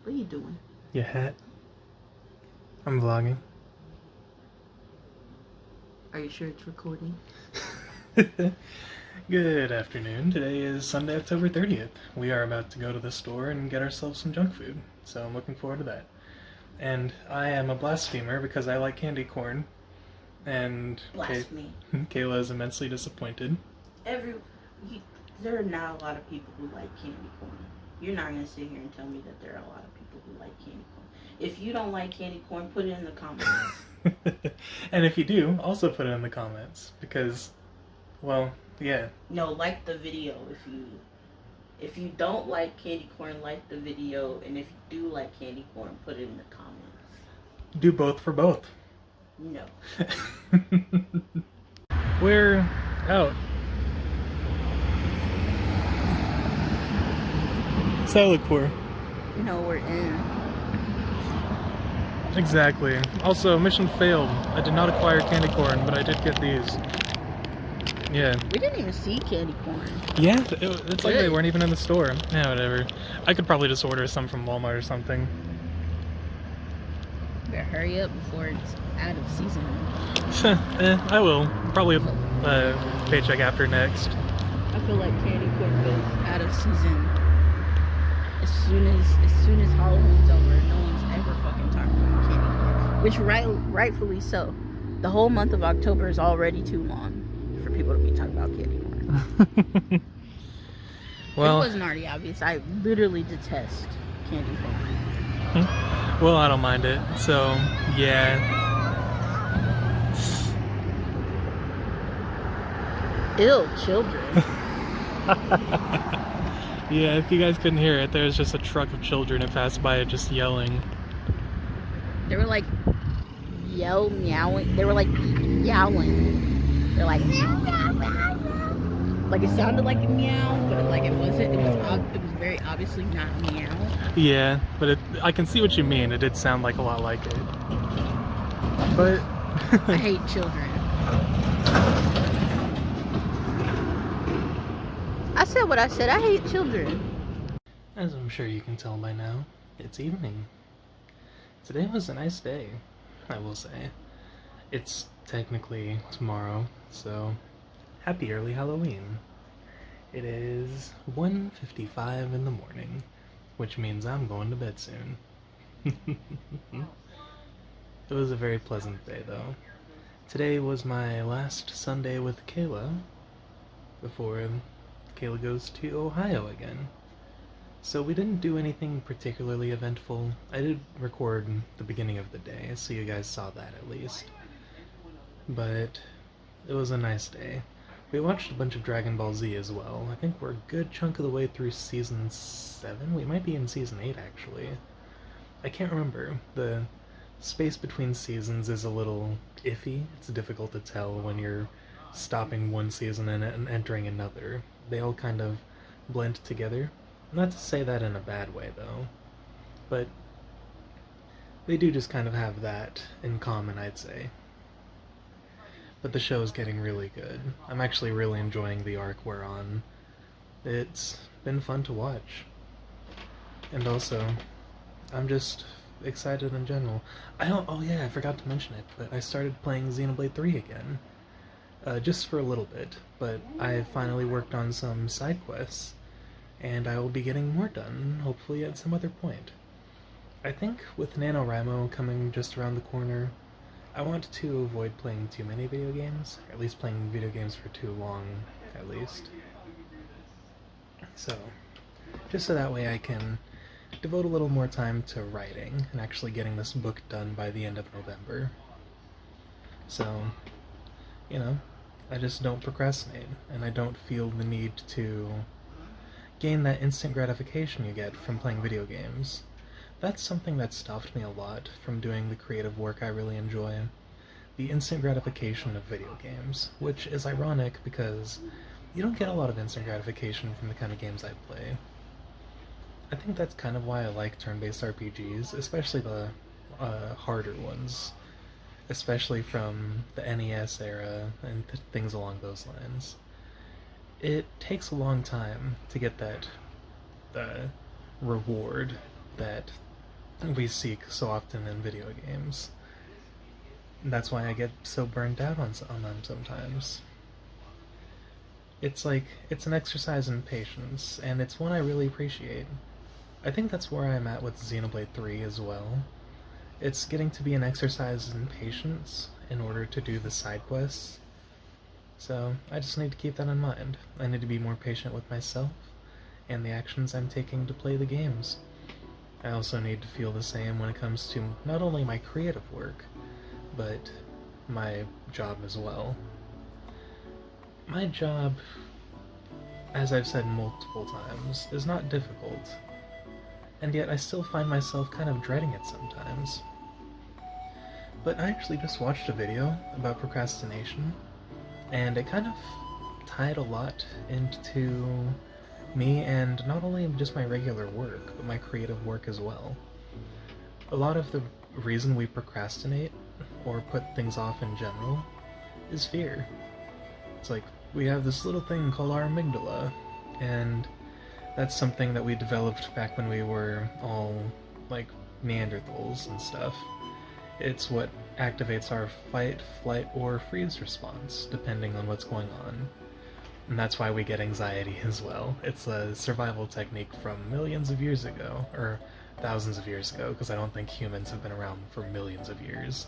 What are you doing? Your hat. I'm vlogging. Are you sure it's recording? Good afternoon. Today is Sunday, October 30th. We are about to go to the store and get ourselves some junk food, so I'm looking forward to that. And I am a blasphemer because I like candy corn, and Blasphemy. Kayla is immensely disappointed. There are not a lot of people who like candy corn. You're not going to sit here and tell me that there are a lot of people who like candy corn. If you don't like candy corn, put it in the comments. And if you do, also put it in the comments, because, well, yeah. No, like the video. If you don't like candy corn, like the video, and if you do like candy corn, put it in the comments. Do both for both. No. We're out. What's that look for? No, we're in. Exactly. Also, mission failed. I did not acquire candy corn, but I did get these. Yeah. We didn't even see candy corn. Yeah, it's like they weren't even in the store. Yeah, whatever. I could probably just order some from Walmart or something. Better hurry up before it's out of season. I will. Probably paycheck after next. I feel like candy corn goes out of season as soon as Halloween's over. No one's ever fucking talking about candy corn, which rightfully so. The whole month of October is already too long for people to be talking about candy corn. Well, it wasn't already obvious. I literally detest candy corn. Well, I don't mind it. So, yeah. Ew, children. Yeah, if you guys couldn't hear it, there was just a truck of children that passed by it just yelling. They were like meowing. They were like yowling. They're like meow, meow, meow, meow. Like it sounded like a meow, but like it wasn't. It was very obviously not meow. Yeah, but I can see what you mean. It did sound like a lot like it. But I hate children. I said what I said. I hate children. as I'm sure you can tell by now, it's evening. Today was a nice day, I will say. It's technically tomorrow, so happy early Halloween. It is 1:55 in the morning, which means I'm going to bed soon. It was a very pleasant day, though. Today was my last Sunday with Kayla before Kayla goes to Ohio again. So we didn't do anything particularly eventful. I did record the beginning of the day, so you guys saw that at least. But it was a nice day. We watched a bunch of Dragon Ball Z as well. I think we're a good chunk of the way through season 7. We might be in season 8 actually. I can't remember. The space between seasons is a little iffy. It's difficult to tell when you're stopping one season and entering another. They all kind of blend together. Not to say that in a bad way though, but they do just kind of have that in common, I'd say. But the show is getting really good. I'm actually really enjoying the arc we're on. It's been fun to watch. And also, I'm just excited in general. Oh yeah, I forgot to mention it, but I started playing Xenoblade 3 again. Just for a little bit, but I finally worked on some side quests, and I will be getting more done, hopefully at some other point. I think with NaNoWriMo coming just around the corner, I want to avoid playing too many video games, or at least playing video games for too long, at least. So, just so that way I can devote a little more time to writing and actually getting this book done by the end of November. So, you know, I just don't procrastinate, and I don't feel the need to gain that instant gratification you get from playing video games. That's something that stopped me a lot from doing the creative work I really enjoy. The instant gratification of video games, which is ironic because you don't get a lot of instant gratification from the kind of games I play. I think that's kind of why I like turn-based RPGs, especially the harder ones. Especially from the NES era and things along those lines. It takes a long time to get that reward that we seek so often in video games. That's why I get so burnt out on them sometimes. It's like, it's an exercise in patience, and it's one I really appreciate. I think that's where I'm at with Xenoblade 3 as well. It's getting to be an exercise in patience in order to do the side quests. So I just need to keep that in mind. I need to be more patient with myself and the actions I'm taking to play the games. I also need to feel the same when it comes to not only my creative work, but my job as well. My job, as I've said multiple times, is not difficult, and yet I still find myself kind of dreading it sometimes. But I actually just watched a video about procrastination, and it kind of tied a lot into me and not only just my regular work, but my creative work as well. A lot of the reason we procrastinate, or put things off in general, is fear. It's like, we have this little thing called our amygdala, and that's something that we developed back when we were all, like, Neanderthals and stuff. It's what activates our fight, flight, or freeze response, depending on what's going on. And that's why we get anxiety as well. It's a survival technique from millions of years ago, or thousands of years ago, because I don't think humans have been around for millions of years.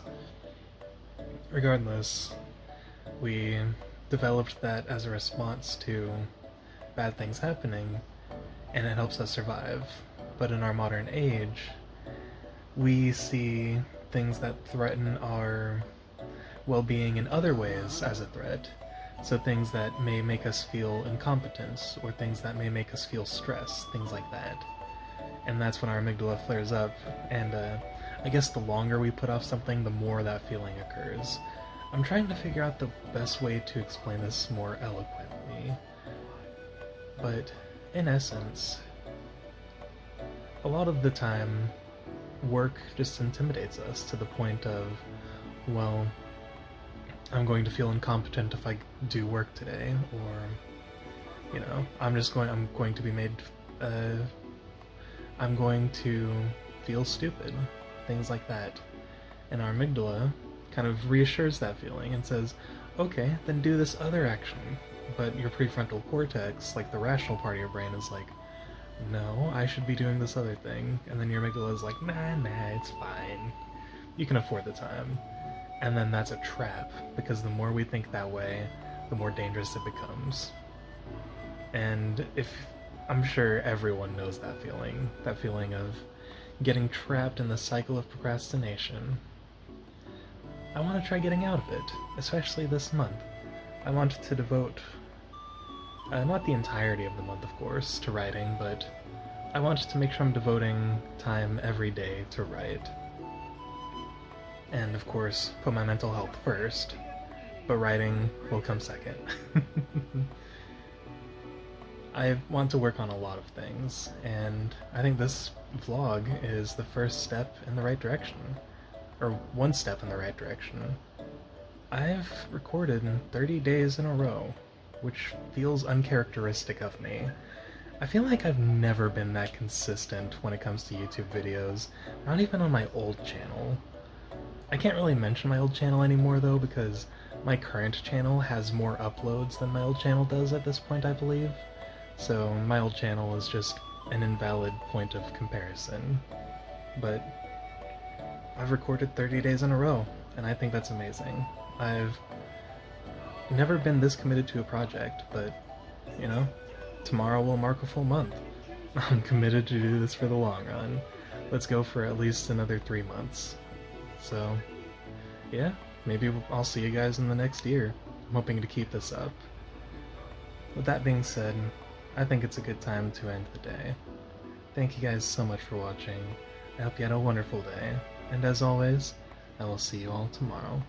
Regardless, we developed that as a response to bad things happening, and it helps us survive. But in our modern age, we see things that threaten our well-being in other ways as a threat. So things that may make us feel incompetent, or things that may make us feel stress, things like that. And that's when our amygdala flares up, and I guess the longer we put off something, the more that feeling occurs. I'm trying to figure out the best way to explain this more eloquently. But, in essence, a lot of the time, work just intimidates us to the point of, well, I'm going to feel incompetent if I do work today, or, you know, I'm going to be made, I'm going to feel stupid, things like that. And our amygdala kind of reassures that feeling and says, okay, then do this other action. But your prefrontal cortex, like the rational part of your brain, is like, no, I should be doing this other thing. And then your amygdala is like, nah, it's fine. You can afford the time. And then that's a trap, because the more we think that way, the more dangerous it becomes. And I'm sure everyone knows that feeling of getting trapped in the cycle of procrastination. I want to try getting out of it, especially this month. I want to devote, not the entirety of the month, of course, to writing, but I want to make sure I'm devoting time every day to write. And, of course, put my mental health first, but writing will come second. I want to work on a lot of things, and I think this vlog is the first step in the right direction. Or one step in the right direction. I've recorded 30 days in a row, which feels uncharacteristic of me. I feel like I've never been that consistent when it comes to YouTube videos, not even on my old channel. I can't really mention my old channel anymore though, because my current channel has more uploads than my old channel does at this point, I believe. So my old channel is just an invalid point of comparison. But I've recorded 30 days in a row, and I think that's amazing. I've never been this committed to a project, but, you know, tomorrow will mark a full month. I'm committed to do this for the long run. Let's go for at least another 3 months. So, yeah, maybe I'll see you guys in the next year. I'm hoping to keep this up. With that being said, I think it's a good time to end the day. Thank you guys so much for watching. I hope you had a wonderful day. And as always, I will see you all tomorrow.